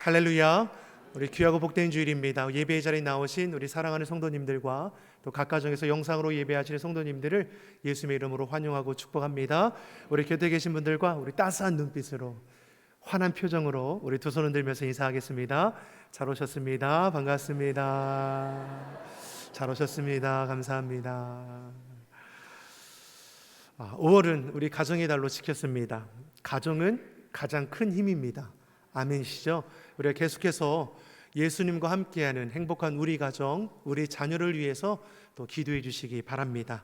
할렐루야. 우리 귀하고 복된 주일입니다. 예배의 자리에 나오신 우리 사랑하는 성도님들과 또 각 가정에서 영상으로 예배하시는 성도님들을 예수님의 이름으로 환영하고 축복합니다. 우리 곁에 계신 분들과 우리 따스한 눈빛으로 환한 표정으로 우리 두 손을 들면서 인사하겠습니다. 잘 오셨습니다. 반갑습니다. 잘 오셨습니다. 감사합니다. 5월은 우리 가정의 달로 지켰습니다. 가정은 가장 큰 힘입니다. 아멘이시죠? 우리가 계속해서 예수님과 함께하는 행복한 우리 가정, 우리 자녀를 위해서 또 기도해 주시기 바랍니다.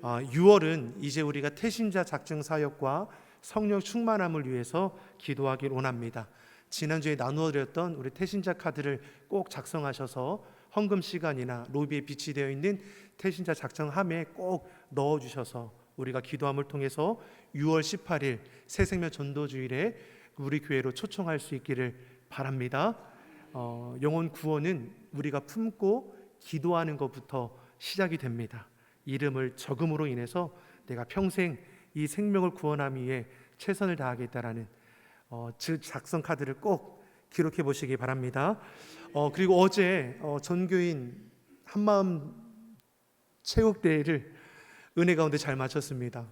6월은 이제 우리가 태신자 작정 사역과 성령 충만함을 위해서 기도하길 원합니다. 지난주에 나누어드렸던 우리 태신자 카드를 꼭 작성하셔서 헌금 시간이나 로비에 비치되어 있는 태신자 작정함에 꼭 넣어주셔서 우리가 기도함을 통해서 6월 18일 새생명 전도주일에 우리 교회로 초청할 수 있기를 바랍니다. 영혼 구원은 우리가 품고 기도하는 것부터 시작이 됩니다. 이름을 적음으로 인해서 내가 평생 이 생명을 구원하기 위해 최선을 다하겠다라는 작성 카드를 꼭 기록해 보시기 바랍니다. 그리고 어제 전교인 한마음 체육대회를 은혜 가운데 잘 마쳤습니다.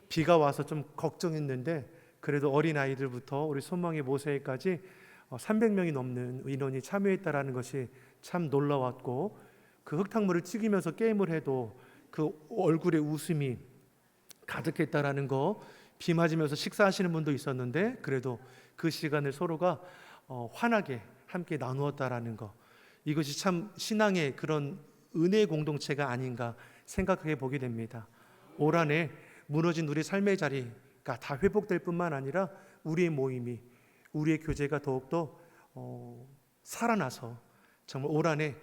비가 와서 좀 걱정했는데 그래도 어린아이들부터 우리 손멍이 모세까지 300명이 넘는 인원이 참여했다라는 것이 참 놀라웠고, 그 흙탕물을 튀기면서 게임을 해도 그 얼굴에 웃음이 가득했다라는 거, 비 맞으면서 식사하시는 분도 있었는데 그래도 그 시간을 서로가 환하게 함께 나누었다라는 거, 이것이 참 신앙의 그런 은혜의 공동체가 아닌가 생각해 보게 됩니다. 올 한 해 무너진 우리 삶의 자리가 다 회복될 뿐만 아니라 우리의 모임이, 우리의 교제가 더욱더 살아나서 정말 올 한 해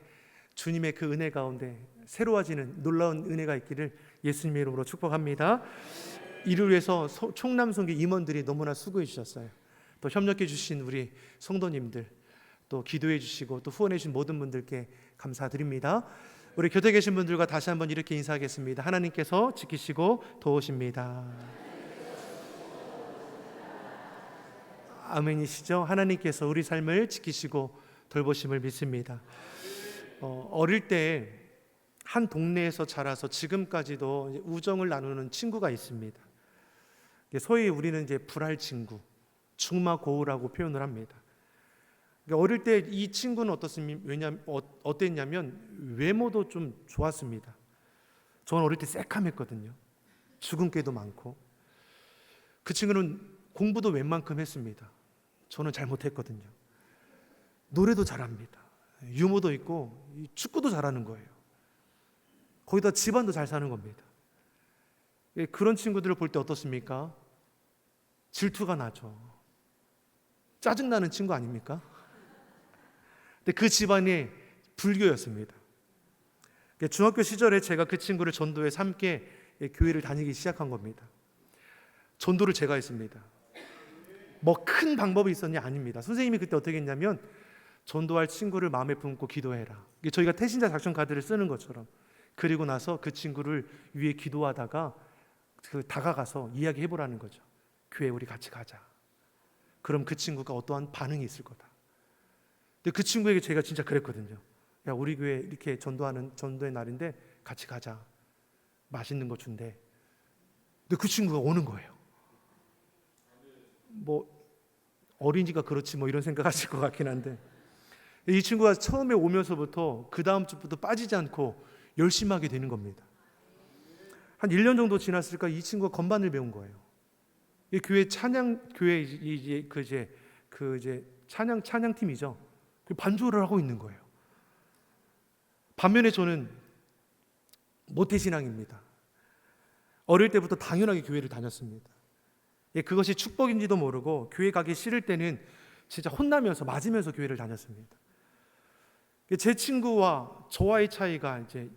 주님의 그 은혜 가운데 새로워지는 놀라운 은혜가 있기를 예수님의 이름으로 축복합니다. 이를 위해서 총남성교 임원들이 너무나 수고해 주셨어요. 또 협력해 주신 우리 성도님들, 또 기도해 주시고 또 후원해 주신 모든 분들께 감사드립니다. 우리 곁에 계신 분들과 다시 한번 이렇게 인사하겠습니다. 하나님께서 지키시고 도우십니다. 아멘이시죠? 하나님께서 우리 삶을 지키시고 돌보심을 믿습니다. 어릴 때 한 동네에서 자라서 지금까지도 우정을 나누는 친구가 있습니다. 소위 우리는 이제 불알 친구, 중마고우라고 표현을 합니다. 어릴 때 이 친구는 어땠냐면 외모도 좀 좋았습니다. 저는 어릴 때 새카맸거든요. 주근깨도 많고. 그 친구는 공부도 웬만큼 했습니다. 저는 잘 못했거든요. 노래도 잘합니다. 유머도 있고 축구도 잘하는 거예요. 거기다 집안도 잘 사는 겁니다. 그런 친구들을 볼 때 어떻습니까? 질투가 나죠. 짜증나는 친구 아닙니까? 근데 그 집안이 불교였습니다. 중학교 시절에 제가 그 친구를 전도해서 함께 교회를 다니기 시작한 겁니다. 전도를 제가 했습니다. 뭐 큰 방법이 있었냐? 아닙니다. 선생님이 그때 어떻게 했냐면 전도할 친구를 마음에 품고 기도해라. 저희가 태신자 작전 카드를 쓰는 것처럼. 그리고 나서 그 친구를 위해 기도하다가 다가가서 이야기해보라는 거죠. 교회 우리 같이 가자. 그럼 그 친구가 어떠한 반응이 있을 거다. 근데 그 친구에게 제가 진짜 그랬거든요. 야, 우리 교회 이렇게 전도의 날인데 같이 가자. 맛있는 거 준대. 근데 그 친구가 오는 거예요. 뭐 어린이가 그렇지 뭐 이런 생각하실 것 같긴 한데, 이 친구가 처음에 오면서부터 그 다음 주부터 빠지지 않고 열심히 하게 되는 겁니다. 한 1년 정도 지났을까 이 친구가 건반을 배운 거예요. 이 교회 찬양팀이죠. 반주를 하고 있는 거예요. 반면에 저는 모태신앙입니다. 어릴 때부터 당연하게 교회를 다녔습니다. 그것이 축복인지도 모르고 교회 가기 싫을 때는 진짜 혼나면서 맞으면서 교회를 다녔습니다. 제 친구와 저와의 차이가 이제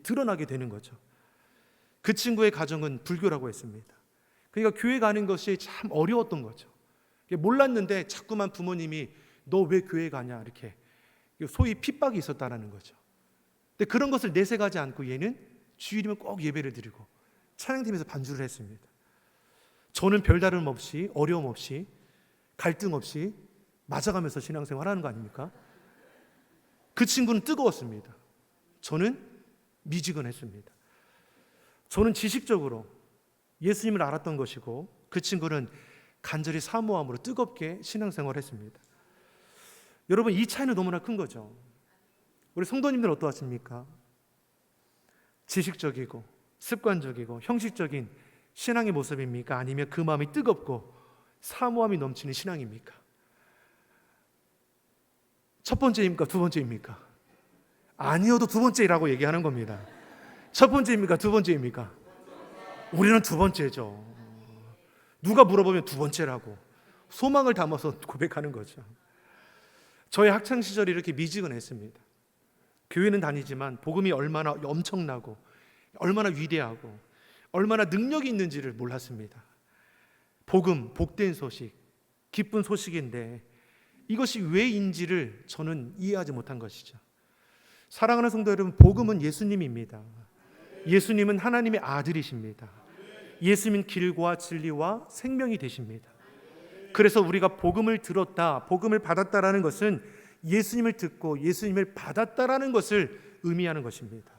드러나게 되는 거죠. 그 친구의 가정은 불교라고 했습니다. 그러니까 교회 가는 것이 참 어려웠던 거죠. 몰랐는데 자꾸만 부모님이 너 왜 교회 가냐 이렇게 소위 핍박이 있었다는 거죠. 근데 그런 것을 내색하지 않고 얘는 주일이면 꼭 예배를 드리고 찬양팀에서 반주를 했습니다. 저는 별다름 없이, 어려움 없이, 갈등 없이 맞아가면서 신앙생활 하는 거 아닙니까? 그 친구는 뜨거웠습니다. 저는 미지근했습니다. 저는 지식적으로 예수님을 알았던 것이고 그 친구는 간절히 사모함으로 뜨겁게 신앙생활을 했습니다. 여러분, 이 차이는 너무나 큰 거죠. 우리 성도님들은 어떠하십니까? 지식적이고 습관적이고 형식적인 신앙의 모습입니까? 아니면 그 마음이 뜨겁고 사모함이 넘치는 신앙입니까? 첫 번째입니까? 두 번째입니까? 아니어도 두 번째라고 얘기하는 겁니다. 첫 번째입니까? 두 번째입니까? 우리는 두 번째죠. 누가 물어보면 두 번째라고 소망을 담아서 고백하는 거죠. 저의 학창시절이 이렇게 미지근했습니다. 교회는 다니지만 복음이 얼마나 엄청나고 얼마나 위대하고 얼마나 능력이 있는지를 몰랐습니다. 복음, 복된 소식, 기쁜 소식인데 이것이 왜인지를 저는 이해하지 못한 것이죠. 사랑하는 성도 여러분, 복음은 예수님입니다. 예수님은 하나님의 아들이십니다. 예수님은 길과 진리와 생명이 되십니다. 그래서 우리가 복음을 들었다, 복음을 받았다라는 것은 예수님을 듣고 예수님을 받았다라는 것을 의미하는 것입니다.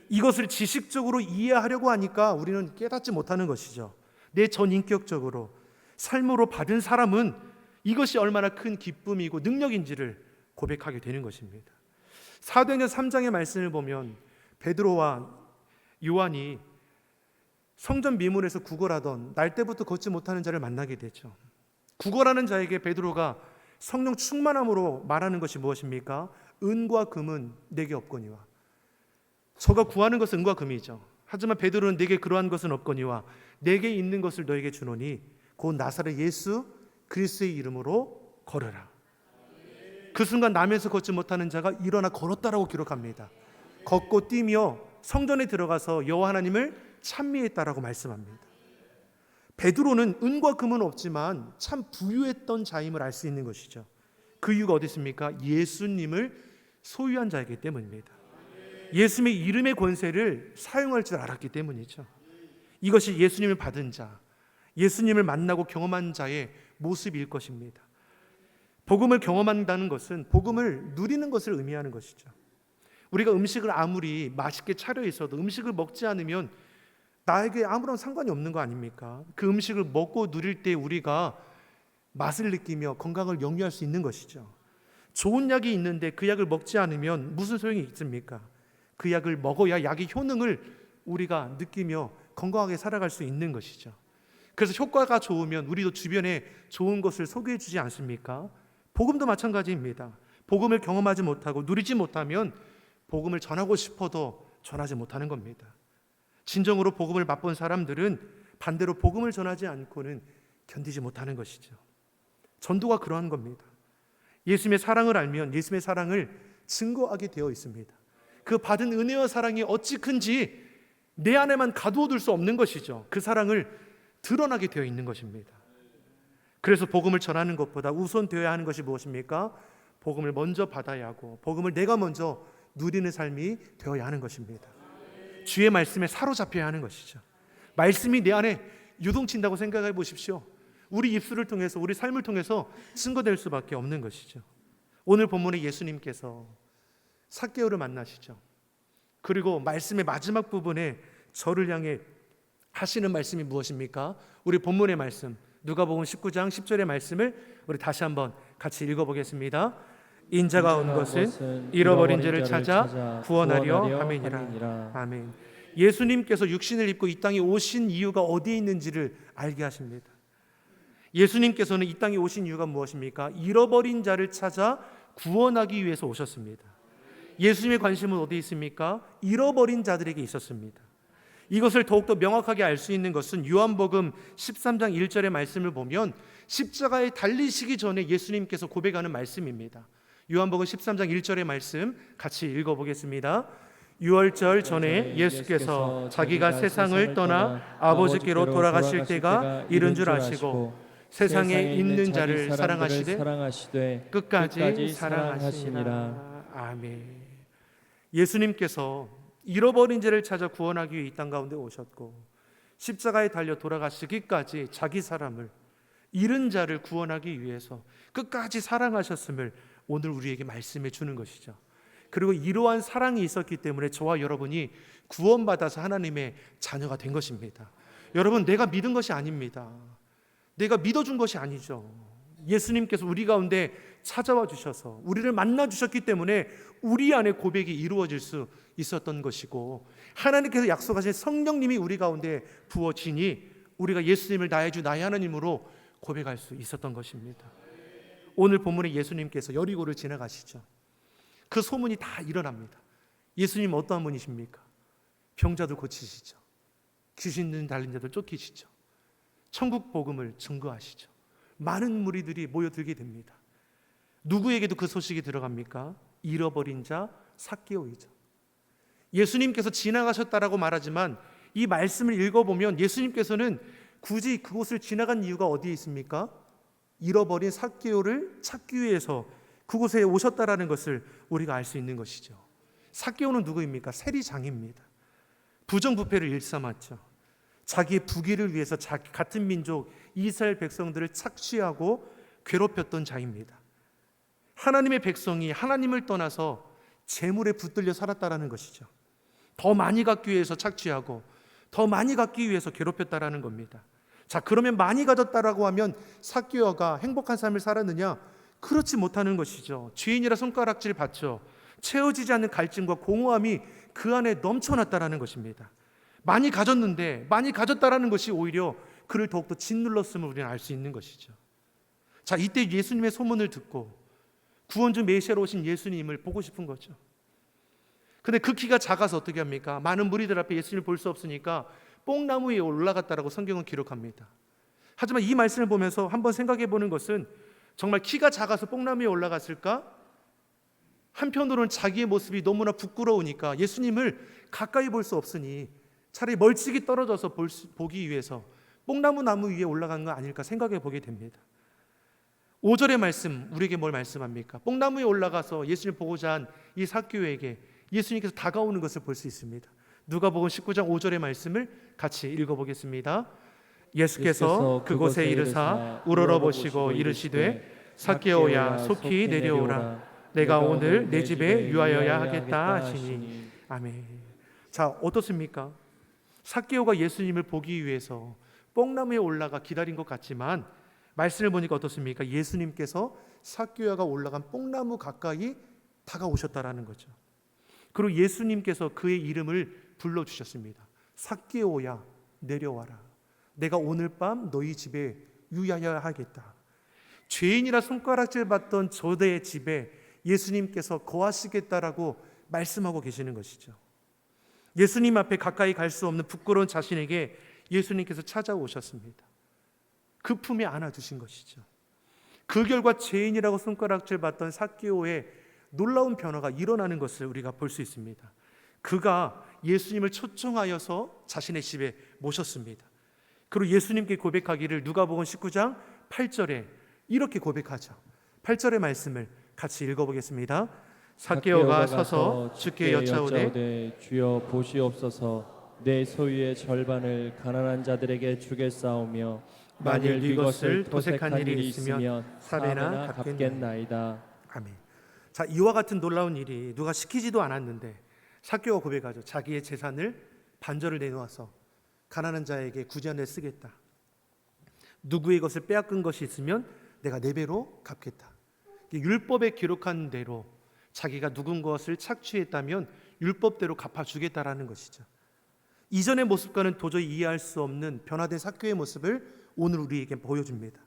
이것을 지식적으로 이해하려고 하니까 우리는 깨닫지 못하는 것이죠. 내 전인격적으로 삶으로 받은 사람은 이것이 얼마나 큰 기쁨이고 능력인지를 고백하게 되는 것입니다. 사도행전 3장의 말씀을 보면 베드로와 요한이 성전 미문에서 구걸하던 날 때부터 걷지 못하는 자를 만나게 되죠. 구걸하는 자에게 베드로가 성령 충만함으로 말하는 것이 무엇입니까? 은과 금은 내게 없거니와. 저가 구하는 것은 은과 금이죠. 하지만 베드로는 내게 그러한 것은 없거니와 내게 있는 것을 너에게 주노니 곧 나사렛 예수 그리스도의 이름으로 걸으라. 그 순간 남에서 걷지 못하는 자가 일어나 걸었다라고 기록합니다. 걷고 뛰며 성전에 들어가서 여호와 하나님을 찬미했다라고 말씀합니다. 베드로는 은과 금은 없지만 참 부유했던 자임을 알 수 있는 것이죠. 그 이유가 어디 있습니까? 예수님을 소유한 자이기 때문입니다. 예수님의 이름의 권세를 사용할 줄 알았기 때문이죠. 이것이 예수님을 받은 자, 예수님을 만나고 경험한 자의 모습일 것입니다. 복음을 경험한다는 것은 복음을 누리는 것을 의미하는 것이죠. 우리가 음식을 아무리 맛있게 차려 있어도 음식을 먹지 않으면 나에게 아무런 상관이 없는 거 아닙니까? 그 음식을 먹고 누릴 때 우리가 맛을 느끼며 건강을 영위할 수 있는 것이죠. 좋은 약이 있는데 그 약을 먹지 않으면 무슨 소용이 있습니까? 그 약을 먹어야 약의 효능을 우리가 느끼며 건강하게 살아갈 수 있는 것이죠. 그래서 효과가 좋으면 우리도 주변에 좋은 것을 소개해 주지 않습니까? 복음도 마찬가지입니다. 복음을 경험하지 못하고 누리지 못하면 복음을 전하고 싶어도 전하지 못하는 겁니다. 진정으로 복음을 맛본 사람들은 반대로 복음을 전하지 않고는 견디지 못하는 것이죠. 전도가 그러한 겁니다. 예수님의 사랑을 알면 예수님의 사랑을 증거하게 되어 있습니다. 그 받은 은혜와 사랑이 어찌 큰지 내 안에만 가두어둘 수 없는 것이죠. 그 사랑을 드러나게 되어 있는 것입니다. 그래서 복음을 전하는 것보다 우선되어야 하는 것이 무엇입니까? 복음을 먼저 받아야 하고 복음을 내가 먼저 누리는 삶이 되어야 하는 것입니다. 주의 말씀에 사로잡혀야 하는 것이죠. 말씀이 내 안에 유동친다고 생각해 보십시오. 우리 입술을 통해서 우리 삶을 통해서 증거될 수밖에 없는 것이죠. 오늘 본문에 예수님께서 삭개오를 만나시죠. 그리고 말씀의 마지막 부분에 저를 향해 하시는 말씀이 무엇입니까? 우리 본문의 말씀 누가복음 19장 10절의 말씀을 우리 다시 한번 같이 읽어보겠습니다. 인자가 온 것은 잃어버린 자를 찾아 구원하려 함이니라. 아멘. 예수님께서 육신을 입고 이 땅에 오신 이유가 어디에 있는지를 알게 하십니다. 예수님께서는 이 땅에 오신 이유가 무엇입니까? 잃어버린 자를 찾아 구원하기 위해서 오셨습니다. 예수님의 관심은 어디에 있습니까? 잃어버린 자들에게 있었습니다. 이것을 더욱더 명확하게 알 수 있는 것은 요한복음 13장 1절의 말씀을 보면 십자가에 달리시기 전에 예수님께서 고백하는 말씀입니다. 요한복음 13장 1절의 말씀 같이 읽어보겠습니다. 유월절 전에 예수께서 자기가 세상을 떠나 아버지께로 돌아가실 때가 이른 줄 아시고 세상에 있는 자를 사랑하시되 끝까지 사랑하시니라. 아멘. 예수님께서 잃어버린 자를 찾아 구원하기 위해 이 땅 가운데 오셨고 십자가에 달려 돌아가시기까지 자기 사람을 잃은 자를 구원하기 위해서 끝까지 사랑하셨음을 오늘 우리에게 말씀해 주는 것이죠. 그리고 이러한 사랑이 있었기 때문에 저와 여러분이 구원받아서 하나님의 자녀가 된 것입니다. 여러분, 내가 믿은 것이 아닙니다. 내가 믿어준 것이 아니죠. 예수님께서 우리 가운데 찾아와 주셔서 우리를 만나 주셨기 때문에 우리 안에 고백이 이루어질 수 있었던 것이고, 하나님께서 약속하신 성령님이 우리 가운데 부어지니 우리가 예수님을 나의 주 나의 하나님으로 고백할 수 있었던 것입니다. 오늘 본문에 예수님께서 여리고를 지나가시죠. 그 소문이 다 일어납니다. 예수님 어떠한 분이십니까? 병자들 고치시죠. 귀신 달린 자들 쫓기시죠. 천국 복음을 증거하시죠. 많은 무리들이 모여들게 됩니다. 누구에게도 그 소식이 들어갑니까? 잃어버린 자 삭개오이죠. 예수님께서 지나가셨다라고 말하지만 이 말씀을 읽어보면 예수님께서는 굳이 그곳을 지나간 이유가 어디에 있습니까? 잃어버린 삭개오를 찾기 위해서 그곳에 오셨다라는 것을 우리가 알 수 있는 것이죠. 삭개오는 누구입니까? 세리장입니다. 부정부패를 일삼았죠. 자기의 부귀를 위해서 같은 민족 이스라엘 백성들을 착취하고 괴롭혔던 자입니다. 하나님의 백성이 하나님을 떠나서 재물에 붙들려 살았다라는 것이죠. 더 많이 갖기 위해서 착취하고 더 많이 갖기 위해서 괴롭혔다라는 겁니다. 자, 그러면 많이 가졌다라고 하면 삭개오가 행복한 삶을 살았느냐? 그렇지 못하는 것이죠. 죄인이라 손가락질 받죠. 채워지지 않는 갈증과 공허함이 그 안에 넘쳐났다라는 것입니다. 많이 가졌는데 많이 가졌다라는 것이 오히려 그를 더욱더 짓눌렀음을 우리는 알 수 있는 것이죠. 자, 이때 예수님의 소문을 듣고 구원주 메시아로 오신 예수님을 보고 싶은 거죠. 근데 그 키가 작아서 어떻게 합니까? 많은 무리들 앞에 예수님을 볼 수 없으니까 뽕나무 위에 올라갔다라고 성경은 기록합니다. 하지만 이 말씀을 보면서 한번 생각해 보는 것은 정말 키가 작아서 뽕나무 위에 올라갔을까? 한편으로는 자기의 모습이 너무나 부끄러우니까 예수님을 가까이 볼 수 없으니 차라리 멀찍이 떨어져서 보기 위해서 뽕나무 위에 올라간 거 아닐까 생각해 보게 됩니다. 5절의 말씀 우리에게 뭘 말씀합니까? 뽕나무에 올라가서 예수님 보고자 한 이 삭개오에게 예수님께서 다가오는 것을 볼 수 있습니다. 누가복음 19장 5절의 말씀을 같이 읽어보겠습니다. 예수께서 그곳에 이르사 우러러보시고 이르시되 삭개오야 속히 내려오라. 내가 오늘 내 집에 유하여야 하겠다 하시니. 아멘. 자, 어떻습니까? 삭개오가 예수님을 보기 위해서 뽕나무에 올라가 기다린 것 같지만 말씀을 보니까 어떻습니까? 예수님께서 삭개오가 올라간 뽕나무 가까이 다가오셨다라는 거죠. 그리고 예수님께서 그의 이름을 불러주셨습니다. 삭개오야 내려와라. 내가 오늘 밤 너희 집에 유하여야 하겠다. 죄인이라 손가락질 받던 저대의 집에 예수님께서 거하시겠다라고 말씀하고 계시는 것이죠. 예수님 앞에 가까이 갈 수 없는 부끄러운 자신에게 예수님께서 찾아오셨습니다. 그 품에 안아주신 것이죠. 그 결과 죄인이라고 손가락질 받던 삭개오의 놀라운 변화가 일어나는 것을 우리가 볼 수 있습니다. 그가 예수님을 초청하여서 자신의 집에 모셨습니다. 그리고 예수님께 고백하기를 누가복음 19장 8절에 이렇게 고백하죠. 8절의 말씀을 같이 읽어보겠습니다. 삭개오가 서서 주께 여짜오되 주여 보시옵소서. 내 소유의 절반을 가난한 자들에게 주겠사오며 만일 이것을 도색한 일이 있으면 4배나 갚겠나이다. 아멘. 자, 이와 같은 놀라운 일이 누가 시키지도 않았는데 삭개오가 고백하죠. 자기의 재산을 반절을 내놓아서 가난한 자에게 구제한을 쓰겠다. 누구의 것을 빼앗긴 것이 있으면 내가 4배로 갚겠다. 율법에 기록한 대로 자기가 누군 것을 착취했다면 율법대로 갚아주겠다라는 것이죠. 이전의 모습과는 도저히 이해할 수 없는 변화된 삭개오의 모습을 오늘 우리에게 보여줍니다.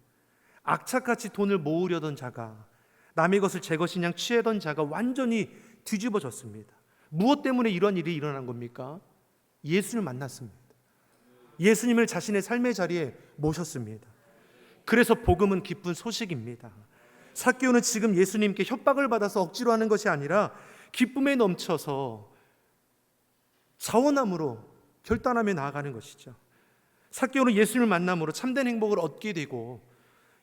악착같이 돈을 모으려던 자가, 남의 것을 제 것인 양 취하던 자가 완전히 뒤집어졌습니다. 무엇 때문에 이런 일이 일어난 겁니까? 예수를 만났습니다. 예수님을 자신의 삶의 자리에 모셨습니다. 그래서 복음은 기쁜 소식입니다. 삭개오는 지금 예수님께 협박을 받아서 억지로 하는 것이 아니라 기쁨에 넘쳐서 자원함으로 결단하며 나아가는 것이죠. 삭개오는 예수님을 만남으로 참된 행복을 얻게 되고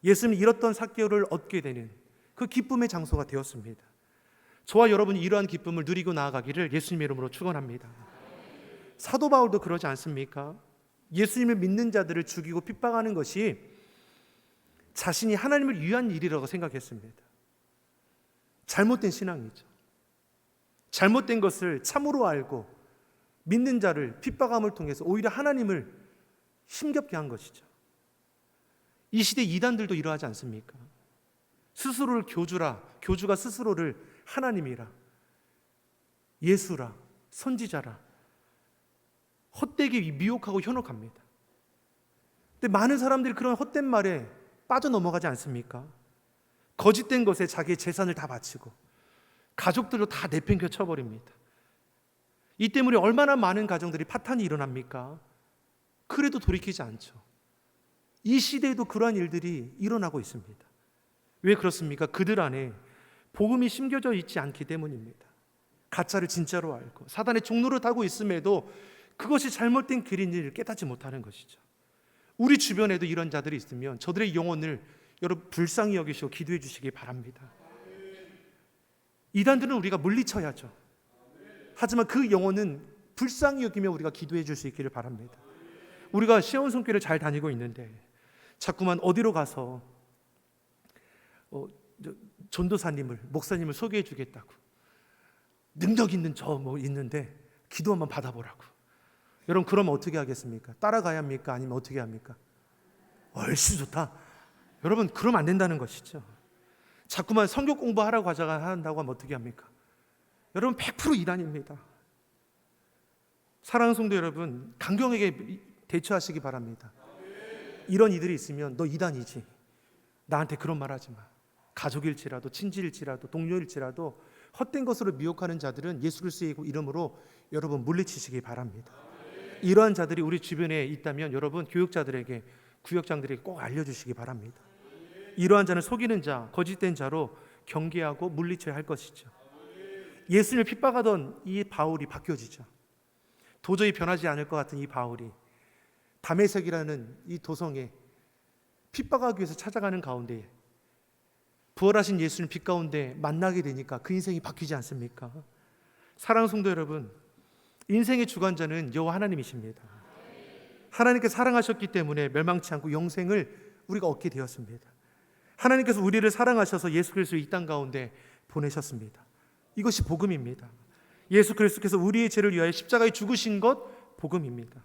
예수님이 잃었던 삭개오를 얻게 되는 그 기쁨의 장소가 되었습니다. 저와 여러분이 이러한 기쁨을 누리고 나아가기를 예수님의 이름으로 축원합니다. 사도 바울도 그러지 않습니까? 예수님을 믿는 자들을 죽이고 핍박하는 것이 자신이 하나님을 위한 일이라고 생각했습니다. 잘못된 신앙이죠. 잘못된 것을 참으로 알고 믿는 자를 핍박함을 통해서 오히려 하나님을 힘겹게 한 것이죠. 이 시대 이단들도 이러하지 않습니까? 스스로를 교주가 스스로를 하나님이라, 예수라, 선지자라 헛되게 미혹하고 현혹합니다. 근데 많은 사람들이 그런 헛된 말에 빠져넘어가지 않습니까? 거짓된 것에 자기의 재산을 다 바치고 가족들로 다 내팽겨 쳐버립니다. 이 때문에 얼마나 많은 가정들이 파탄이 일어납니까? 그래도 돌이키지 않죠. 이 시대에도 그러한 일들이 일어나고 있습니다. 왜 그렇습니까? 그들 안에 복음이 심겨져 있지 않기 때문입니다. 가짜를 진짜로 알고 사단의 종로를 타고 있음에도 그것이 잘못된 길인 일을 깨닫지 못하는 것이죠. 우리 주변에도 이런 자들이 있으면 저들의 영혼을 여러분 불쌍히 여기시고 기도해 주시기 바랍니다. 이단들은 우리가 물리쳐야죠. 하지만 그 영혼은 불쌍히 여기며 우리가 기도해 줄 수 있기를 바랍니다. 우리가 시온 손길을 잘 다니고 있는데 자꾸만 어디로 가서 전도사님을, 목사님을 소개해 주겠다고, 능력 있는 저 뭐 있는데 기도 한번 받아보라고. 여러분 그러면 어떻게 하겠습니까? 따라가야 합니까? 아니면 어떻게 합니까? 얼씨 좋다. 여러분 그러면 안 된다는 것이죠. 자꾸만 성경 공부하라고 한다고 하면 어떻게 합니까? 여러분 100% 이단입니다. 사랑하는 성도 여러분, 강경하게 대처하시기 바랍니다. 이런 이들이 있으면 너 이단이지, 나한테 그런 말 하지 마. 가족일지라도 친지일지라도 동료일지라도 헛된 것으로 미혹하는 자들은 예수 그리스도의 이름으로 여러분 물리치시기 바랍니다. 이러한 자들이 우리 주변에 있다면 여러분 교육자들에게, 구역장들에게 꼭 알려주시기 바랍니다. 이러한 자는 속이는 자, 거짓된 자로 경계하고 물리쳐야 할 것이죠. 예수님을 핍박하던 이 바울이 바뀌어지죠. 도저히 변하지 않을 것 같은 이 바울이 다메섹이라는 이 도성에 핍박하기 위해서 찾아가는 가운데 부활하신 예수님 빛 가운데 만나게 되니까 그 인생이 바뀌지 않습니까? 사랑하는 성도 여러분, 인생의 주관자는 여호와 하나님이십니다. 하나님께서 사랑하셨기 때문에 멸망치 않고 영생을 우리가 얻게 되었습니다. 하나님께서 우리를 사랑하셔서 예수 그리스도를 이 땅 가운데 보내셨습니다. 이것이 복음입니다. 예수 그리스도께서 우리의 죄를 위하여 십자가에 죽으신 것 복음입니다.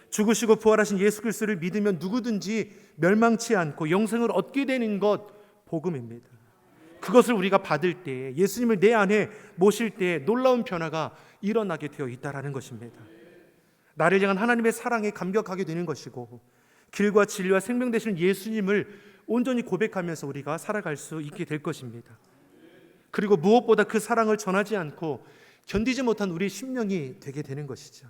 죽으시고 부활하신 예수 그리스도를 믿으면 누구든지 멸망치 않고 영생을 얻게 되는 것 복음입니다. 그것을 우리가 받을 때, 예수님을 내 안에 모실 때 놀라운 변화가 일어나게 되어 있다라는 것입니다. 나를 향한 하나님의 사랑에 감격하게 되는 것이고, 길과 진리와 생명 되시는 예수님을 온전히 고백하면서 우리가 살아갈 수 있게 될 것입니다. 그리고 무엇보다 그 사랑을 전하지 않고 견디지 못한 우리의 심령이 되게 되는 것이죠.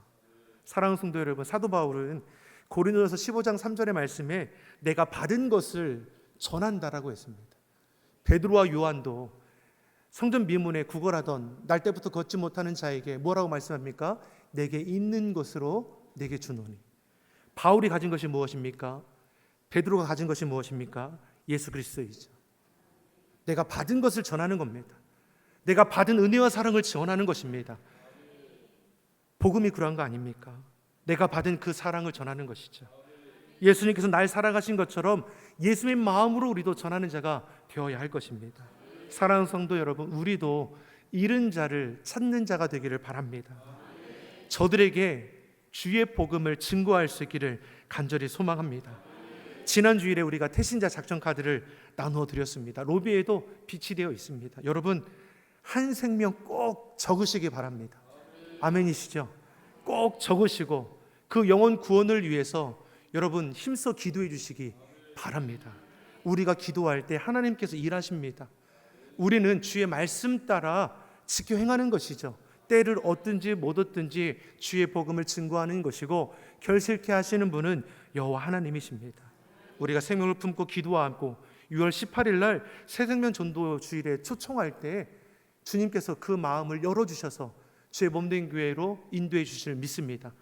사랑하는 성도 여러분, 사도 바울은 고린도전서 15장 3절의 말씀에 내가 받은 것을 전한다라고 했습니다. 베드로와 요한도 성전 미문에 구걸하던 날 때부터 걷지 못하는 자에게 뭐라고 말씀합니까? 내게 있는 것으로 내게 주노니. 바울이 가진 것이 무엇입니까? 베드로가 가진 것이 무엇입니까? 예수 그리스도이죠. 내가 받은 것을 전하는 겁니다. 내가 받은 은혜와 사랑을 전하는 것입니다. 복음이 그러한 거 아닙니까? 내가 받은 그 사랑을 전하는 것이죠. 예수님께서 날 사랑하신 것처럼 예수의 마음으로 우리도 전하는 자가 되어야 할 것입니다. 사랑하는 성도 여러분, 우리도 잃은 자를 찾는 자가 되기를 바랍니다. 저들에게 주의 복음을 증거할 수 있기를 간절히 소망합니다. 지난 주일에 우리가 태신자 작전 카드를 나누어 드렸습니다. 로비에도 비치되어 있습니다. 여러분 한 생명 꼭 적으시기 바랍니다. 아멘이시죠? 꼭 적으시고 그 영혼 구원을 위해서 여러분 힘써 기도해 주시기 바랍니다. 우리가 기도할 때 하나님께서 일하십니다. 우리는 주의 말씀 따라 지켜 행하는 것이죠. 때를 얻든지 못 얻든지 주의 복음을 증거하는 것이고 결실케 하시는 분은 여호와 하나님이십니다. 우리가 생명을 품고 기도하고 6월 18일 날 새생명 전도 주일에 초청할 때 주님께서 그 마음을 열어주셔서 주의 몸된 교회로 인도해 주실 믿습니다.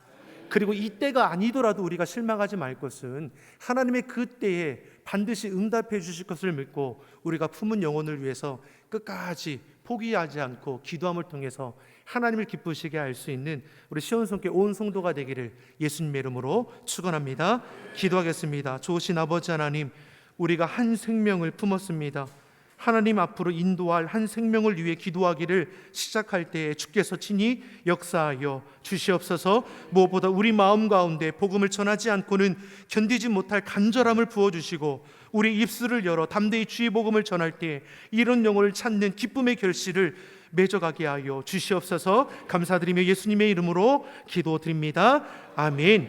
그리고 이때가 아니더라도 우리가 실망하지 말 것은 하나님의 그 때에 반드시 응답해 주실 것을 믿고 우리가 품은 영혼을 위해서 끝까지 포기하지 않고 기도함을 통해서 하나님을 기쁘시게 할 수 있는 우리 시온성교 온 성도가 되기를 예수님의 이름으로 축원합니다. 기도하겠습니다. 좋으신 아버지 하나님, 우리가 한 생명을 품었습니다. 하나님 앞으로 인도할 한 생명을 위해 기도하기를 시작할 때에 주께서 친히 역사하여 주시옵소서. 무엇보다 우리 마음 가운데 복음을 전하지 않고는 견디지 못할 간절함을 부어주시고 우리 입술을 열어 담대히 주의 복음을 전할 때 이런 영혼을 찾는 기쁨의 결실을 맺어가게 하여 주시옵소서. 감사드리며 예수님의 이름으로 기도드립니다. 아멘.